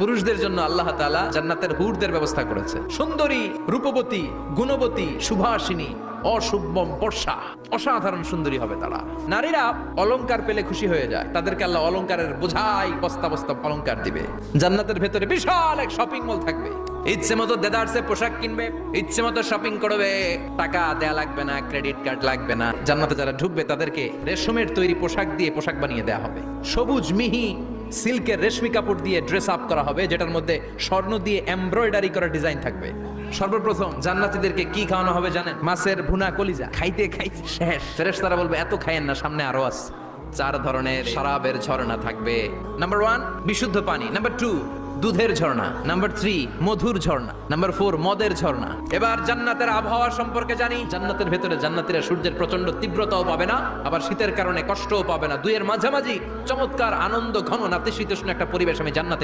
পুরুষদের জন্য আল্লাহ তাআলা জান্নাতের হুরদের ব্যবস্থা করেছে, সুন্দরী, রূপবতী, গুণবতী, সুভাষিনী, অশুভম বর্ষা, অসাধারণ সুন্দরী হবে তারা। নারীরা অলংকার পেলে খুশি হয়ে যায়, তাদেরকে আল্লাহ অলংকারের বোঝাই বস্তা বস্তা অলংকার দিবে। জান্নাতের ভেতরে বিশাল এক শপিং মল থাকবে, ইচ্ছে মতো দেদারসে পোশাক কিনবে, ইচ্ছে মতো শপিং করবে, টাকা দেয়া লাগবে না, ক্রেডিট কার্ড লাগবে না। জান্নাতে যারা ঢুকবে তাদেরকে রেশমের তৈরি পোশাক দিয়ে পোশাক বানিয়ে দেয়া হবে, সবুজ মিহি সিল্কের রেশমি কাপড় দিয়ে ড্রেস আপ করা হবে, যেটার মধ্যে স্বর্ণ দিয়ে এমব্রয়ডারি করা ডিজাইন থাকবে। সর্বপ্রথম জান্নাতীদেরকে কি খাওয়ানো হবে জানেন? মাছের ভুনা কলিজা। খাইতে খাইতে শেষ, ফেরেশতারা বলবে এত খায়েন না, সামনে আরো আছে। 4 ধরনের শরাবের ঝর্ণা থাকবে। নাম্বার 1 বিশুদ্ধ পানি, নাম্বার 2 দুধের ঝর্ণা, নাম্বার 3 মধুর ঝর্ণা, নাম্বার 4 মদের ঝর্ণা। এবার জান্নাতের আবহাওয়া সম্পর্কে জানি। জান্নাতের ভেতরে জান্নাতীরা সূর্যের প্রচন্ড তীব্রতাও পাবে না, আবার শীতের কারণে কষ্টও পাবে না। দুইয়ের মাঝামাঝি চমৎকার আনন্দ ঘন নাতিশীতোষ্ণ একটা পরিবেশ আমি জান্নাতে